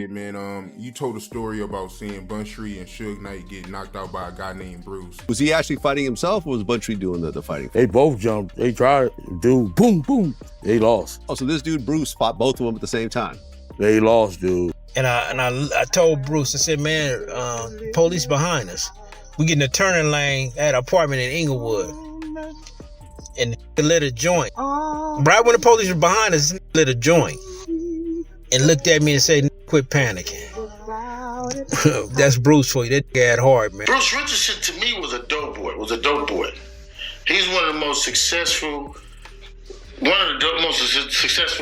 Yeah, man, you told a story about seeing Bun Street and Suge Knight get knocked out by a guy named Bruce. Was he actually fighting himself, or was Buntry doing the fighting? They both jumped. They tried to do boom, boom. They lost. Oh, so this dude Bruce fought both of them at the same time. They lost, dude. And I told Bruce, I said, man, police behind us. We get in the turning lane at an apartment in Inglewood. And he lit a joint. Right when the police were behind us, he lit a joint. And looked at me and said, quit panicking. That's Bruce for you. That guy had hard, man. Bruce Richardson to me was a dope boy. He's one of the most successful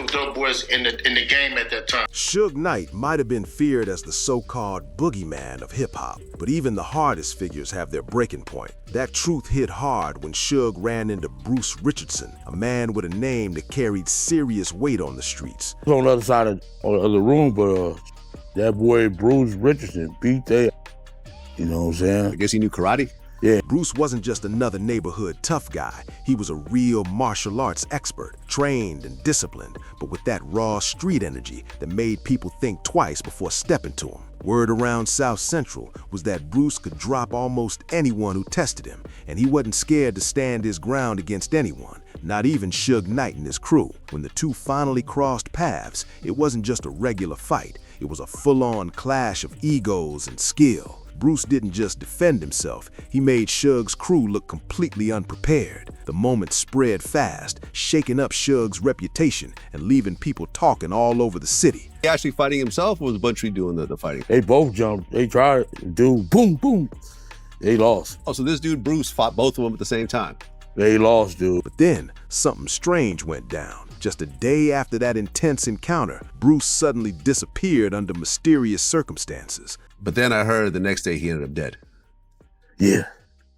dope boys in the game at that time. Suge Knight might have been feared as the so-called boogeyman of hip-hop, but even the hardest figures have their breaking point. That truth hit hard when Suge ran into Bruce Richardson, a man with a name that carried serious weight on the streets. He was on the other side of the room, but that boy Bruce Richardson beat that. You know what I'm saying? I guess he knew karate. Yeah. Bruce wasn't just another neighborhood tough guy. He was a real martial arts expert, trained and disciplined, but with that raw street energy that made people think twice before stepping to him. Word around South Central was that Bruce could drop almost anyone who tested him, and he wasn't scared to stand his ground against anyone, not even Suge Knight and his crew. When the two finally crossed paths, it wasn't just a regular fight. It was a full-on clash of egos and skill. Bruce didn't just defend himself, he made Suge's crew look completely unprepared. The moment spread fast, shaking up Suge's reputation and leaving people talking all over the city. He actually fighting himself, or was Buntry doing the fighting? They both jumped. They tried to do boom, boom. They lost. Oh, so this dude Bruce fought both of them at the same time. They lost, dude. But then, something strange went down. Just a day after that intense encounter, Bruce suddenly disappeared under mysterious circumstances. But then I heard the next day he ended up dead. Yeah.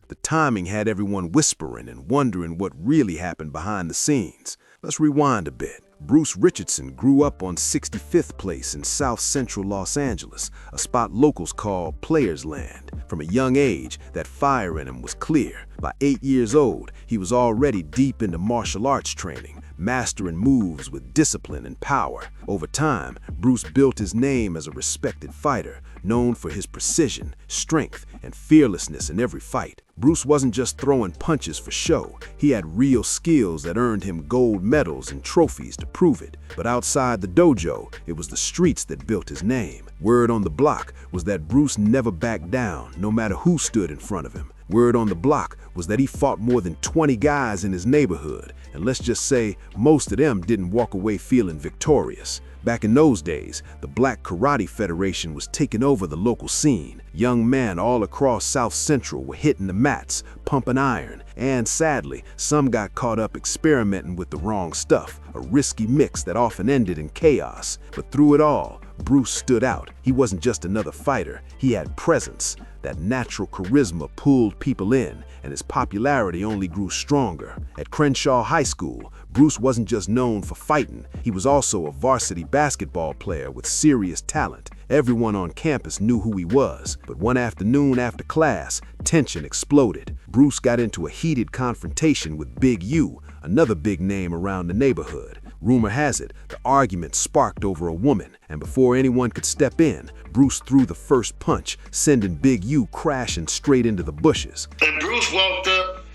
The timing had everyone whispering and wondering what really happened behind the scenes. Let's rewind a bit. Bruce Richardson grew up on 65th Place in South Central Los Angeles, a spot locals call Players Land. From a young age, that fire in him was clear. By 8 years old, he was already deep into martial arts training, mastering moves with discipline and power. Over time, Bruce built his name as a respected fighter, known for his precision, strength, and fearlessness in every fight. Bruce wasn't just throwing punches for show. He had real skills that earned him gold medals and trophies to prove it. But outside the dojo, it was the streets that built his name. Word on the block was that Bruce never backed down, no matter who stood in front of him. Word on the block was that he fought more than 20 guys in his neighborhood, and let's just say most of them didn't walk away feeling victorious. Back in those days, the Black Karate Federation was taking over the local scene. Young men all across South Central were hitting the mats, pumping iron, and sadly, some got caught up experimenting with the wrong stuff, a risky mix that often ended in chaos. But through it all, Bruce stood out. He wasn't just another fighter, he had presence. That natural charisma pulled people in, and his popularity only grew stronger. At Crenshaw High School, Bruce wasn't just known for fighting, he was also a varsity basketball player with serious talent. Everyone on campus knew who he was, but one afternoon after class, tension exploded. Bruce got into a heated confrontation with Big U, another big name around the neighborhood. Rumor has it, the argument sparked over a woman, and before anyone could step in, Bruce threw the first punch, sending Big U crashing straight into the bushes. And Bruce walked up,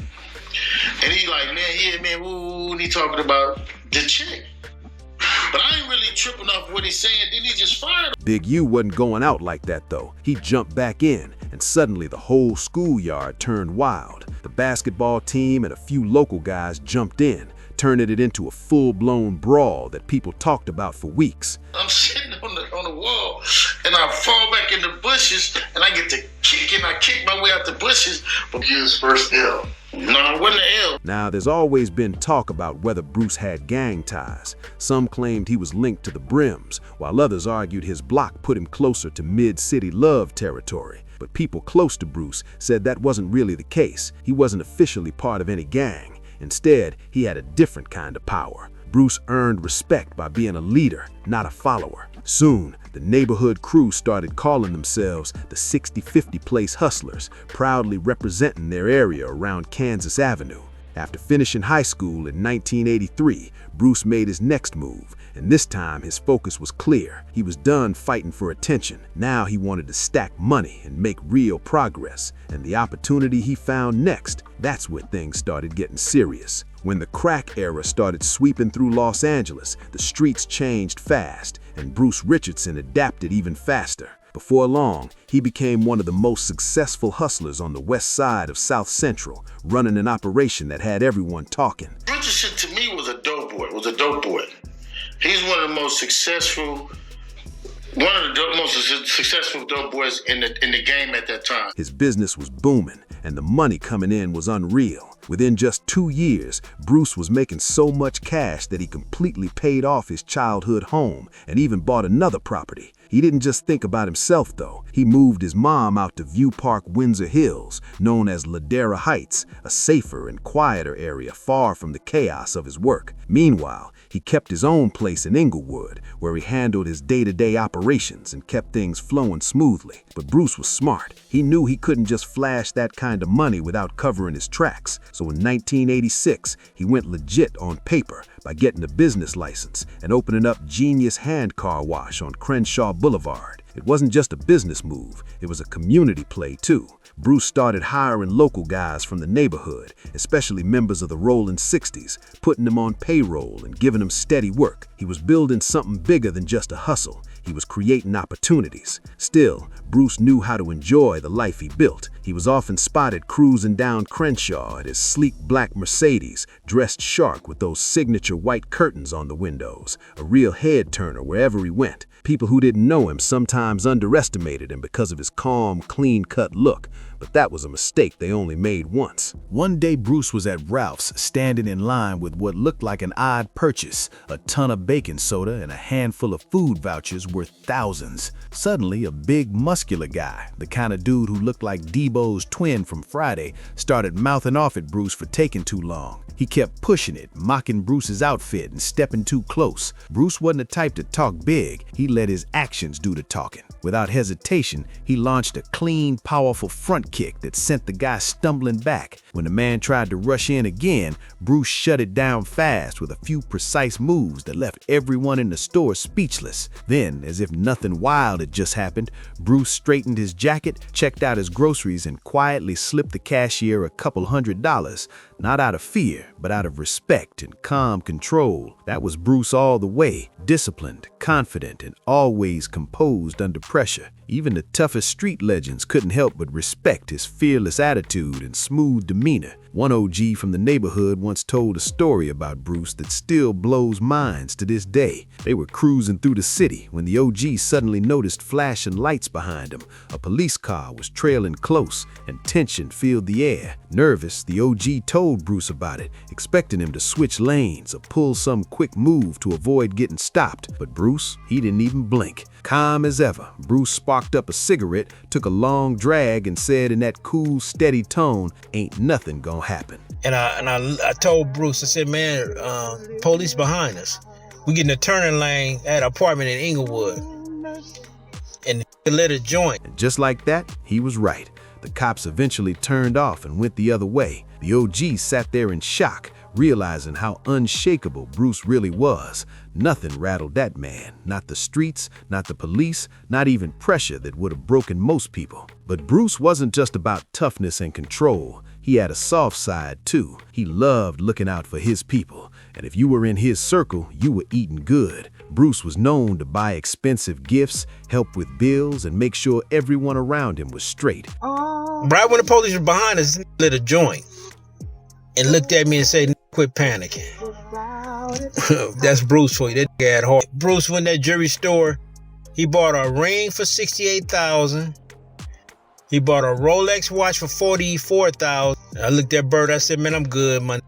and he like, man, woo, and he talking about the chick. But I ain't really tripping off what he's saying, then he just fired. Big U wasn't going out like that though. He jumped back in, and suddenly the whole schoolyard turned wild. The basketball team and a few local guys jumped in, turning it into a full-blown brawl that people talked about for weeks. I'm sitting on the wall, and I fall back in the bushes, and I get to kick, and I kick my way out the bushes. But his first L. No, it wasn't an L. Now, there's always been talk about whether Bruce had gang ties. Some claimed he was linked to the Brims, while others argued his block put him closer to mid-city love territory. But people close to Bruce said that wasn't really the case. He wasn't officially part of any gang. Instead, he had a different kind of power. Bruce earned respect by being a leader, not a follower. Soon, the neighborhood crew started calling themselves the 60-50 Place Hustlers, proudly representing their area around Kansas Avenue. After finishing high school in 1983, Bruce made his next move, and this time his focus was clear. He was done fighting for attention. Now he wanted to stack money and make real progress. And the opportunity he found next, that's where things started getting serious. When the crack era started sweeping through Los Angeles, the streets changed fast, and Bruce Richardson adapted even faster. Before long, he became one of the most successful hustlers on the west side of South Central, running an operation that had everyone talking. Richardson to me was a dope boy. He's one of the most successful dope boys in the game at that time. His business was booming, and the money coming in was unreal. Within just 2 years, Bruce was making so much cash that he completely paid off his childhood home and even bought another property. He didn't just think about himself, though. He moved his mom out to View Park, Windsor Hills, known as Ladera Heights, a safer and quieter area far from the chaos of his work. Meanwhile, he kept his own place in Inglewood, where he handled his day-to-day operations and kept things flowing smoothly. But Bruce was smart. He knew he couldn't just flash that kind of money without covering his tracks. So in 1986, he went legit on paper by getting a business license and opening up Genius Hand Car Wash on Crenshaw Boulevard. It wasn't just a business move, it was a community play too. Bruce started hiring local guys from the neighborhood, especially members of the Rolling 60s, putting them on payroll and giving them steady work. He was building something bigger than just a hustle. He was creating opportunities. Still, Bruce knew how to enjoy the life he built. He was often spotted cruising down Crenshaw at his sleek black Mercedes, dressed sharp with those signature white curtains on the windows, a real head-turner wherever he went. People who didn't know him sometimes underestimated him because of his calm, clean-cut look, but that was a mistake they only made once. One day Bruce was at Ralph's, standing in line with what looked like an odd purchase, a ton of baking soda and a handful of food vouchers worth thousands. Suddenly, a big, muscular guy, the kind of dude who looked like Debo's twin from Friday, started mouthing off at Bruce for taking too long. He kept pushing it, mocking Bruce's outfit and stepping too close. Bruce wasn't the type to talk big. He let his actions do the talking. Without hesitation, he launched a clean, powerful front kick that sent the guy stumbling back. When the man tried to rush in again, Bruce shut it down fast with a few precise moves that left everyone in the store speechless. Then, as if nothing wild had just happened, Bruce straightened his jacket, checked out his groceries, and quietly slipped the cashier a couple $100s. Not out of fear, but out of respect and calm control. That was Bruce all the way, disciplined, confident, and always composed under pressure. Even the toughest street legends couldn't help but respect his fearless attitude and smooth demeanor. One OG from the neighborhood once told a story about Bruce that still blows minds to this day. They were cruising through the city when the OG suddenly noticed flashing lights behind him. A police car was trailing close, and tension filled the air. Nervous, the OG told Bruce about it, expecting him to switch lanes or pull some quick move to avoid getting stopped. But Bruce, he didn't even blink. Calm as ever, Bruce sparked up a cigarette, took a long drag, and said in that cool, steady tone, "Ain't nothing gonna happen." And I told Bruce, I said, man, police behind us. We get in the turning lane at an apartment in Inglewood. And they lit a joint. And just like that, he was right. The cops eventually turned off and went the other way. The OG sat there in shock, realizing how unshakable Bruce really was. Nothing rattled that man, not the streets, not the police, not even pressure that would have broken most people. But Bruce wasn't just about toughness and control. He had a soft side too. He loved looking out for his people, and if you were in his circle, you were eating good. Bruce was known to buy expensive gifts, help with bills, and make sure everyone around him was straight. Right when the police were behind us, lit a joint and looked at me and said, "Quit panicking." That's Bruce for you. That nigga had heart. Bruce went to that jewelry store. He bought a ring for $68,000. He bought a Rolex watch for $44,000. I looked at Bert. I said, "Man, I'm good, man."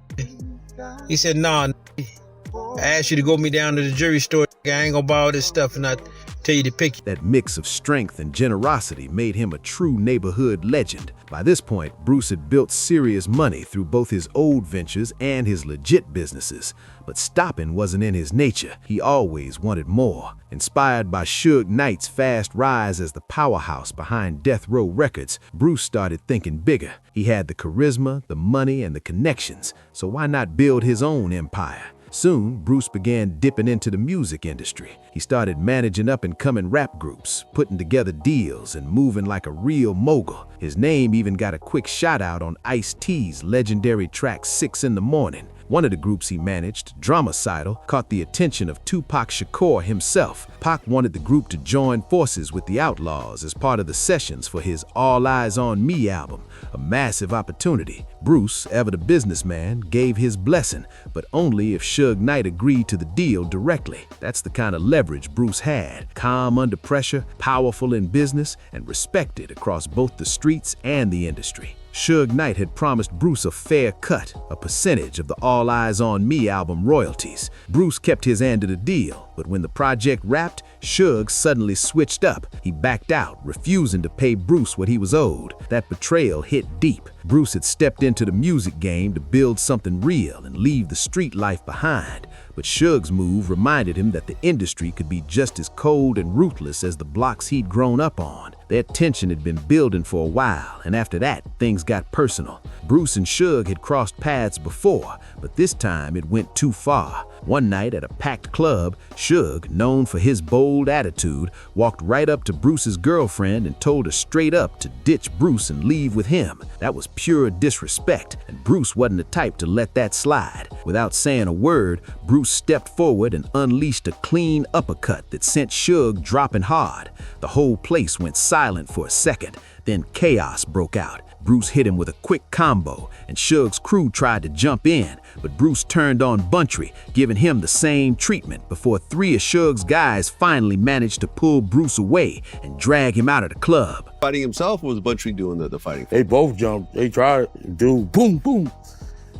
He said, "Nah, I asked you to go me down to the jewelry store. I ain't gonna buy all this stuff and not till you depict. That mix of strength and generosity made him a true neighborhood legend. By this point, Bruce had built serious money through both his old ventures and his legit businesses. But stopping wasn't in his nature. He always wanted more. Inspired by Suge Knight's fast rise as the powerhouse behind Death Row Records, Bruce started thinking bigger. He had the charisma, the money, and the connections, so why not build his own empire? Soon, Bruce began dipping into the music industry. He started managing up-and-coming rap groups, putting together deals, and moving like a real mogul. His name even got a quick shout-out on Ice-T's legendary track 6 in the Morning. One of the groups he managed, Dramacidal, caught the attention of Tupac Shakur himself. Pac wanted the group to join forces with the Outlaws as part of the sessions for his All Eyes on Me album, a massive opportunity. Bruce, ever the businessman, gave his blessing, but only if Suge Knight agreed to the deal directly. That's the kind of leverage Bruce had, calm under pressure, powerful in business, and respected across both the streets and the industry. Suge Knight had promised Bruce a fair cut, a percentage of the All Eyes on Me album royalties. Bruce kept his end of the deal, but when the project wrapped, Suge suddenly switched up. He backed out, refusing to pay Bruce what he was owed. That betrayal hit deep. Bruce had stepped into the music game to build something real and leave the street life behind. But Suge's move reminded him that the industry could be just as cold and ruthless as the blocks he'd grown up on. Their tension had been building for a while, and after that, things got personal. Bruce and Suge had crossed paths before, but this time it went too far. One night at a packed club, Suge, known for his bold attitude, walked right up to Bruce's girlfriend and told her straight up to ditch Bruce and leave with him. That was pure disrespect, and Bruce wasn't the type to let that slide. Without saying a word, Bruce stepped forward and unleashed a clean uppercut that sent Suge dropping hard. The whole place went silent for a second, then chaos broke out. Bruce hit him with a quick combo, and Suge's crew tried to jump in, but Bruce turned on Buntry, giving him the same treatment before 3 of Suge's guys finally managed to pull Bruce away and drag him out of the club. Fighting himself, or was Buntry doing the fighting? They both jumped. They tried to do boom, boom.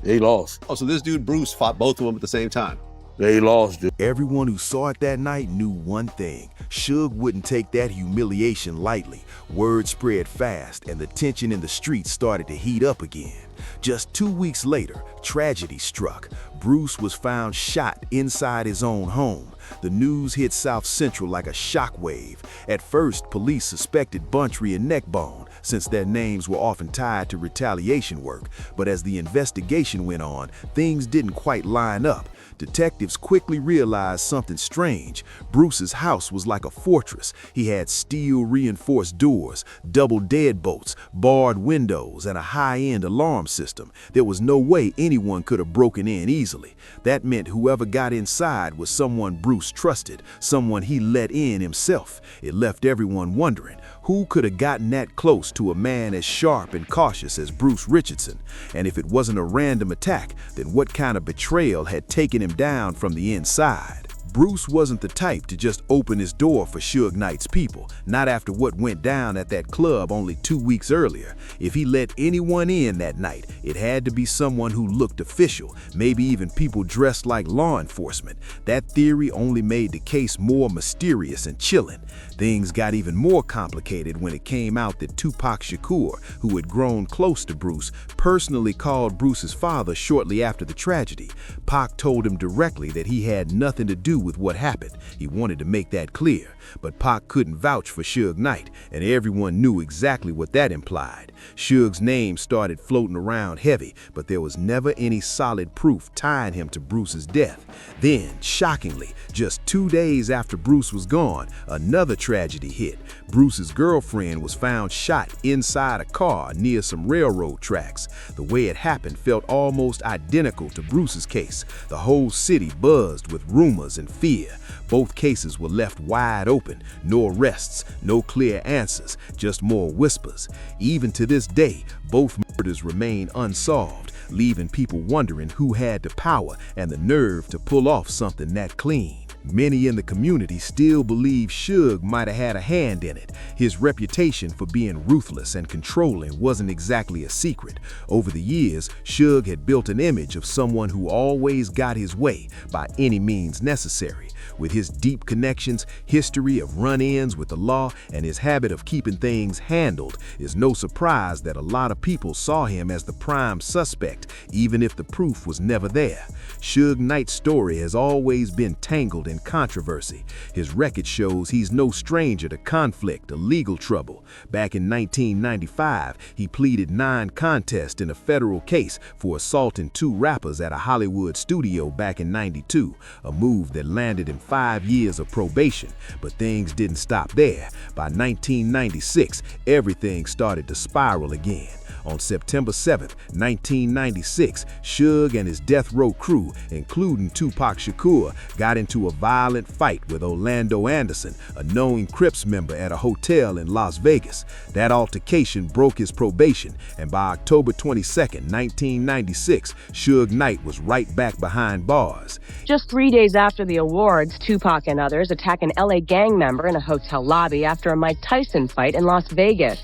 They lost. Oh, so this dude Bruce fought both of them at the same time? They lost it. Everyone who saw it that night knew one thing. Suge wouldn't take that humiliation lightly. Word spread fast, and the tension in the streets started to heat up again. Just 2 weeks later, tragedy struck. Bruce was found shot inside his own home. The news hit South Central like a shockwave. At first, police suspected Buntry and Neckbone, since their names were often tied to retaliation work. But as the investigation went on, things didn't quite line up. Detectives quickly realized something strange. Bruce's house was like a fortress. He had steel-reinforced doors, double deadbolts, barred windows, and a high-end alarm system. There was no way anyone could have broken in easily. That meant whoever got inside was someone Bruce trusted, someone he let in himself. It left everyone wondering, who could have gotten that close to a man as sharp and cautious as Bruce Richardson? And if it wasn't a random attack, then what kind of betrayal had taken him down from the inside? Bruce wasn't the type to just open his door for Suge Knight's people, not after what went down at that club only 2 weeks earlier. If he let anyone in that night, it had to be someone who looked official, maybe even people dressed like law enforcement. That theory only made the case more mysterious and chilling. Things got even more complicated when it came out that Tupac Shakur, who had grown close to Bruce, personally called Bruce's father shortly after the tragedy. Pac told him directly that he had nothing to do with what happened. He wanted to make that clear, but Pac couldn't vouch for Suge Knight, and everyone knew exactly what that implied. Suge's name started floating around heavy, but there was never any solid proof tying him to Bruce's death. Then, shockingly, just 2 days after Bruce was gone, another tragedy hit. Bruce's girlfriend was found shot inside a car near some railroad tracks. The way it happened felt almost identical to Bruce's case. The whole city buzzed with rumors and fear. Both cases were left wide open, no arrests, no clear answers, just more whispers. Even to this day, both murders remain unsolved, leaving people wondering who had the power and the nerve to pull off something that clean. Many in the community still believe Suge might have had a hand in it. His reputation for being ruthless and controlling wasn't exactly a secret. Over the years, Suge had built an image of someone who always got his way by any means necessary. With his deep connections, history of run-ins with the law, and his habit of keeping things handled, it's no surprise that a lot of people saw him as the prime suspect, even if the proof was never there. Suge Knight's story has always been tangled in controversy. His record shows he's no stranger to conflict or legal trouble. Back in 1995, he pleaded non-contest in a federal case for assaulting 2 rappers at a Hollywood studio back in '92, a move that landed him 5 years of probation. But things didn't stop there. By 1996, everything started to spiral again. On September 7, 1996, Suge and his death row crew, including Tupac Shakur, got into a violent fight with Orlando Anderson, a known Crips member at a hotel in Las Vegas. That altercation broke his probation, and by October 22, 1996, Suge Knight was right back behind bars. Just 3 days after the awards, Tupac and others attack an LA gang member in a hotel lobby after a Mike Tyson fight in Las Vegas.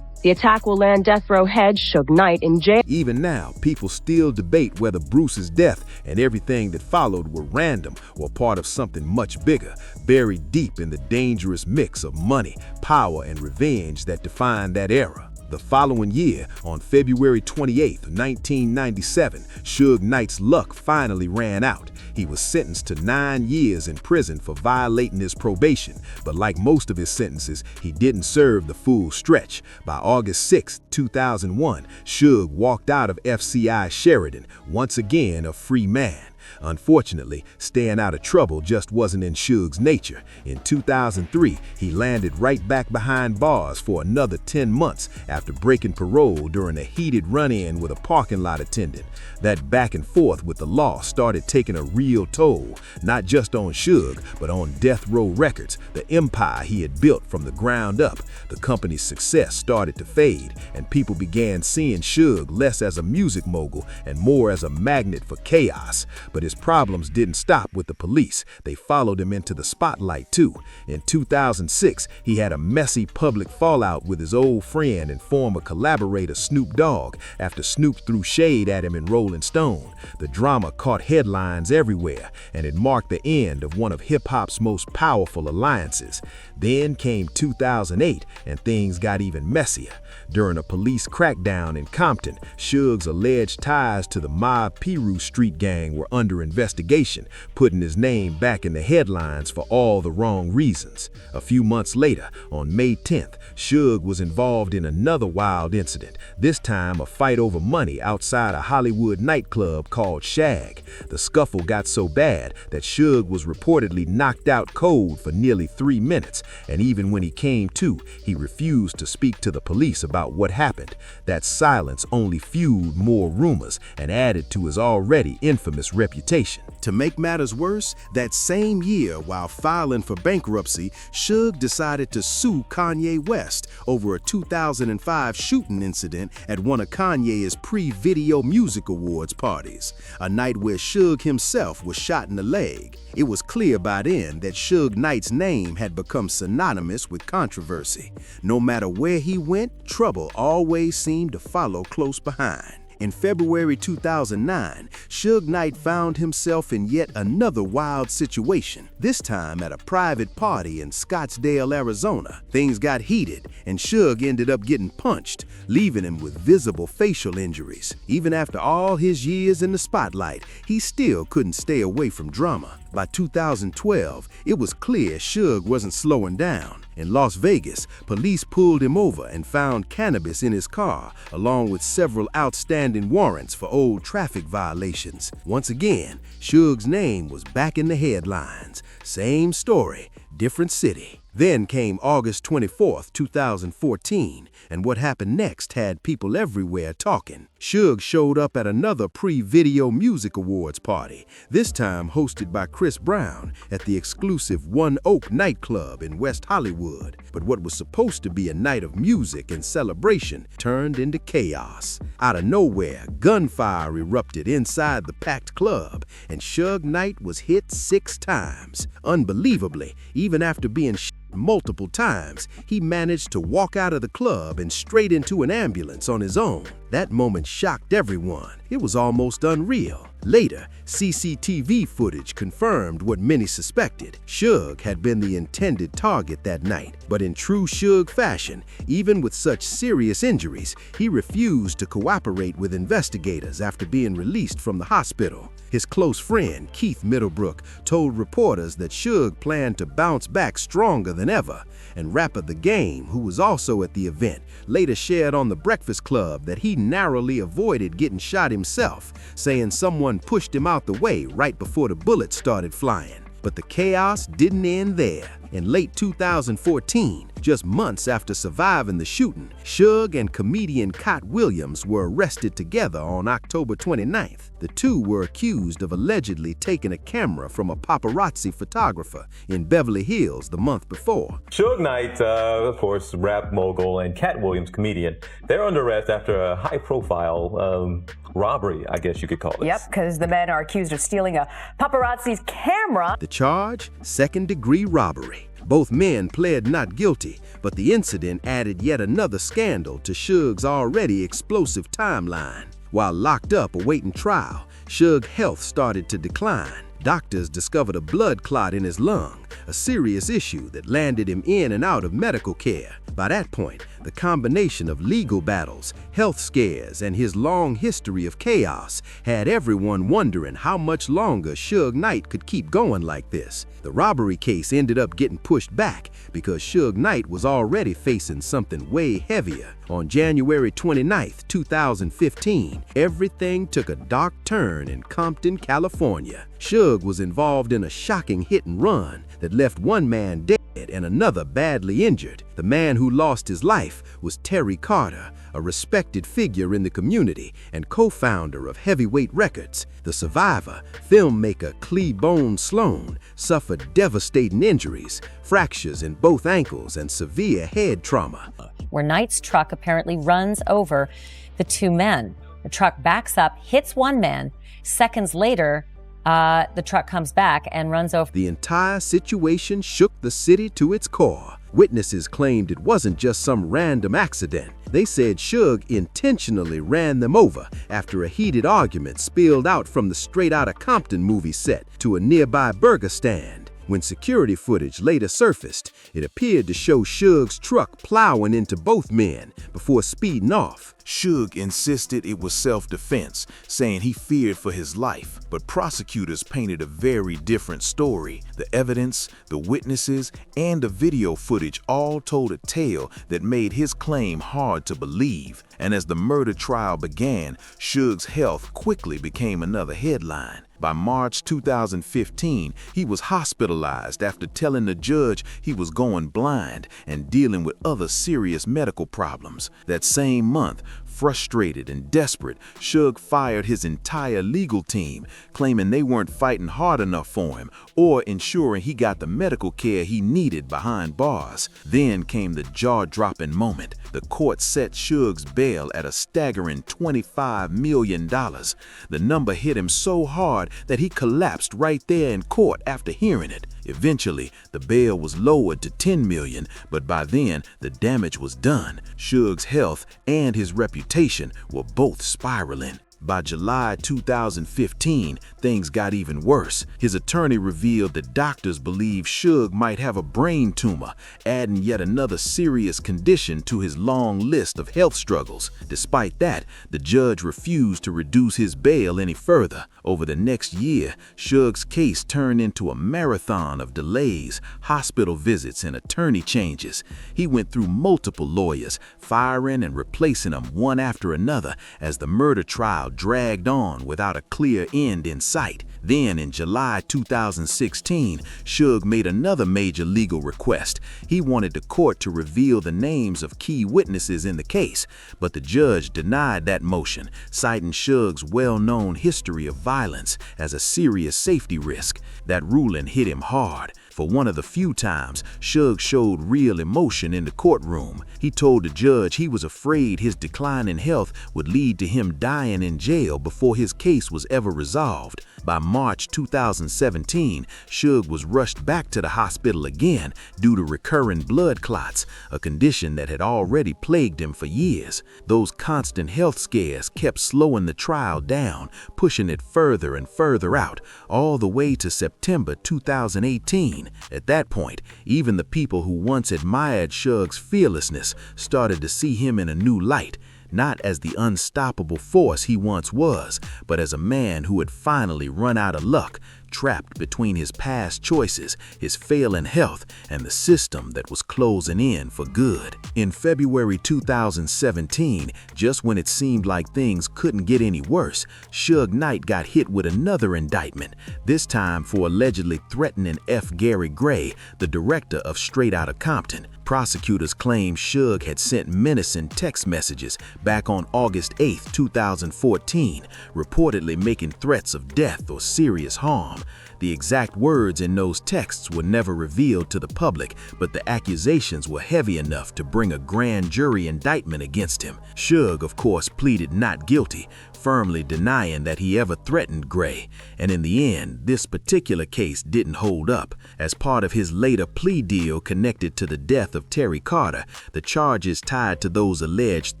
The attack will land death row head Suge Knight in jail. Even now, people still debate whether Bruce's death and everything that followed were random or part of something much bigger, buried deep in the dangerous mix of money, power, and revenge that defined that era. The following year, on February 28, 1997, Suge Knight's luck finally ran out. He was sentenced to 9 years in prison for violating his probation, but like most of his sentences, he didn't serve the full stretch. By August 6, 2001, Suge walked out of FCI Sheridan, once again a free man. Unfortunately, staying out of trouble just wasn't in Suge's nature. In 2003, he landed right back behind bars for another 10 months after breaking parole during a heated run-in with a parking lot attendant. That back and forth with the law started taking a real toll, not just on Suge, but on Death Row Records, the empire he had built from the ground up. The company's success started to fade, and people began seeing Suge less as a music mogul and more as a magnet for chaos. But his problems didn't stop with the police. They followed him into the spotlight too. In 2006, he had a messy public fallout with his old friend and former collaborator Snoop Dogg after Snoop threw shade at him in Rolling Stone. The drama caught headlines everywhere, and it marked the end of one of hip-hop's most powerful alliances. Then came 2008, and things got even messier. During a police crackdown in Compton, Suge's alleged ties to the Mob Piru Street gang were under investigation, putting his name back in the headlines for all the wrong reasons. A few months later, on May 10th, Suge was involved in another wild incident, this time a fight over money outside a Hollywood nightclub called Shag. The scuffle got so bad that Suge was reportedly knocked out cold for nearly 3 minutes, and even when he came to, he refused to speak to the police about what happened. That silence only fueled more rumors and added to his already infamous reputation. To make matters worse, that same year, while filing for bankruptcy, Suge decided to sue Kanye West over a 2005 shooting incident at one of Kanye's pre-Video Music Awards parties, a night where Suge himself was shot in the leg. It was clear by then that Suge Knight's name had become synonymous with controversy. No matter where he went, trouble always seemed to follow close behind. In February 2009, Suge Knight found himself in yet another wild situation, this time at a private party in Scottsdale, Arizona. Things got heated, and Suge ended up getting punched, leaving him with visible facial injuries. Even after all his years in the spotlight, he still couldn't stay away from drama. By 2012, it was clear Suge wasn't slowing down. In Las Vegas, police pulled him over and found cannabis in his car, along with several outstanding warrants for old traffic violations. Once again, Suge's name was back in the headlines. Same story, different city. Then came August 24th, 2014, and what happened next had people everywhere talking. Suge showed up at another pre-Video Music Awards party, this time hosted by Chris Brown at the exclusive One Oak nightclub in West Hollywood. But what was supposed to be a night of music and celebration turned into chaos. Out of nowhere, gunfire erupted inside the packed club, and Suge Knight was hit 6 times. Unbelievably, even after being shot multiple times, he managed to walk out of the club and straight into an ambulance on his own. That moment shocked everyone. It was almost unreal. Later, CCTV footage confirmed what many suspected. Suge had been the intended target that night, but in true Suge fashion, even with such serious injuries, he refused to cooperate with investigators after being released from the hospital. His close friend, Keith Middlebrook, told reporters that Suge planned to bounce back stronger than ever, and rapper The Game, who was also at the event, later shared on The Breakfast Club that he narrowly avoided getting shot himself, saying someone pushed him out the way right before the bullets started flying. But the chaos didn't end there. In late 2014, just months after surviving the shooting, Suge and comedian Cat Williams were arrested together on October 29th. The two were accused of allegedly taking a camera from a paparazzi photographer in Beverly Hills the month before. Suge Knight, of course, rap mogul, and Cat Williams, comedian, they're under arrest after a high-profile robbery, I guess you could call it. Yep, because the men are accused of stealing a paparazzi's camera. The charge? Second-degree robbery. Both men pled not guilty, but the incident added yet another scandal to Suge's already explosive timeline. While locked up awaiting trial, Suge's health started to decline. Doctors discovered a blood clot in his lung, a serious issue that landed him in and out of medical care. By that point, the combination of legal battles, health scares, and his long history of chaos had everyone wondering how much longer Suge Knight could keep going like this. The robbery case ended up getting pushed back because Suge Knight was already facing something way heavier. On January 29, 2015, everything took a dark turn in Compton, California. Suge was involved in a shocking hit and run that left one man dead and another badly injured. The man who lost his life was Terry Carter, a respected figure in the community and co-founder of Heavyweight Records. The survivor, filmmaker Cleabone Sloan, suffered devastating injuries, fractures in both ankles, and severe head trauma. Where Knight's truck apparently runs over the 2 men. The truck backs up, hits one man. Seconds later, the truck comes back and runs over. The entire situation shook the city to its core. Witnesses claimed it wasn't just some random accident. They said Suge intentionally ran them over after a heated argument spilled out from the Straight Outta Compton movie set to a nearby burger stand. When security footage later surfaced, it appeared to show Suge's truck plowing into both men before speeding off. Suge insisted it was self-defense, saying he feared for his life, but prosecutors painted a very different story. The evidence, the witnesses, and the video footage all told a tale that made his claim hard to believe. And as the murder trial began, Suge's health quickly became another headline. By March 2015, he was hospitalized after telling the judge he was going blind and dealing with other serious medical problems. That same month, frustrated and desperate, Suge fired his entire legal team, claiming they weren't fighting hard enough for him or ensuring he got the medical care he needed behind bars. Then came the jaw-dropping moment. The court set Suge's bail at a staggering $25 million. The number hit him so hard that he collapsed right there in court after hearing it. Eventually, the bail was lowered to $10 million, but by then, the damage was done. Suge's health and his reputation were both spiraling. By July 2015, things got even worse. His attorney revealed that doctors believe Suge might have a brain tumor, adding yet another serious condition to his long list of health struggles. Despite that, the judge refused to reduce his bail any further. Over the next year, Suge's case turned into a marathon of delays, hospital visits, and attorney changes. He went through multiple lawyers, firing and replacing them one after another as the murder trial dragged on without a clear end in sight. Then in July 2016, Suge made another major legal request. He wanted the court to reveal the names of key witnesses in the case, but the judge denied that motion, citing Suge's well-known history of violence as a serious safety risk. That ruling hit him hard. For one of the few times, Suge showed real emotion in the courtroom. He told the judge he was afraid his decline in health would lead to him dying in jail before his case was ever resolved. By March 2017, Suge was rushed back to the hospital again due to recurring blood clots, a condition that had already plagued him for years. Those constant health scares kept slowing the trial down, pushing it further and further out, all the way to September 2018. At that point, even the people who once admired Suge's fearlessness started to see him in a new light, not as the unstoppable force he once was, but as a man who had finally run out of luck, trapped between his past choices, his failing health, and the system that was closing in for good. In February 2017, just when it seemed like things couldn't get any worse, Suge Knight got hit with another indictment, this time for allegedly threatening F. Gary Gray, the director of Straight Outta Compton. Prosecutors claim Suge had sent menacing text messages back on August 8, 2014, reportedly making threats of death or serious harm. The exact words in those texts were never revealed to the public, but the accusations were heavy enough to bring a grand jury indictment against him. Suge, of course, pleaded not guilty, firmly denying that he ever threatened Gray, and in the end, this particular case didn't hold up. As part of his later plea deal connected to the death of Terry Carter, the charges tied to those alleged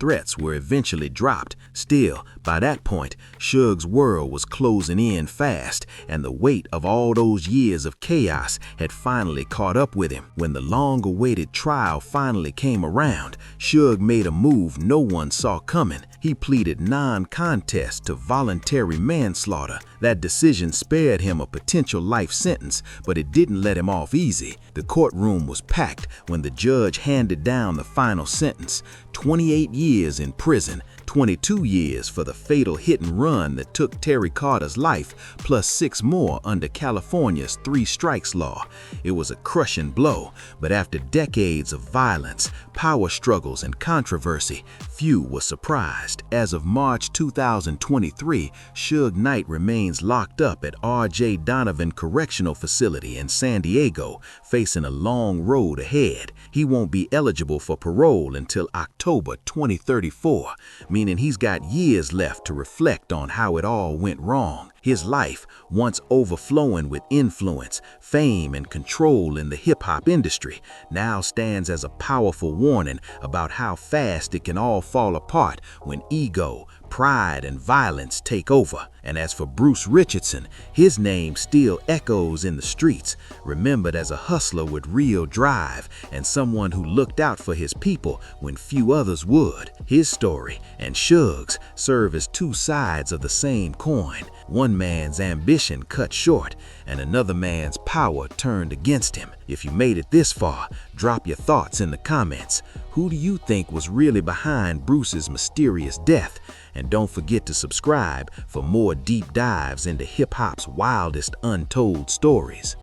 threats were eventually dropped. Still, by that point, Suge's world was closing in fast, and the weight of all those years of chaos had finally caught up with him. When the long-awaited trial finally came around, Suge made a move no one saw coming. He pleaded non-contest to voluntary manslaughter. That decision spared him a potential life sentence, but it didn't let him off easy. The courtroom was packed when the judge handed down the final sentence: 28 years in prison, 22 years for the fatal hit and run that took Terry Carter's life, plus 6 more under California's 3 strikes law. It was a crushing blow, but after decades of violence, power struggles, and controversy, few were surprised. As of March 2023, Suge Knight remains locked up at R.J. Donovan Correctional Facility in San Diego, facing a long road ahead. He won't be eligible for parole until October 2034, meaning he's got years left to reflect on how it all went wrong. His life, once overflowing with influence, fame, and control in the hip-hop industry, now stands as a powerful warning about how fast it can all fall apart when ego, pride, and violence take over. And as for Bruce Richardson, his name still echoes in the streets, remembered as a hustler with real drive and someone who looked out for his people when few others would. His story and Suge's serve as 2 sides of the same coin. One man's ambition cut short, and another man's power turned against him. If you made it this far, drop your thoughts in the comments. Who do you think was really behind Bruce's mysterious death? And don't forget to subscribe for more deep dives into hip-hop's wildest untold stories.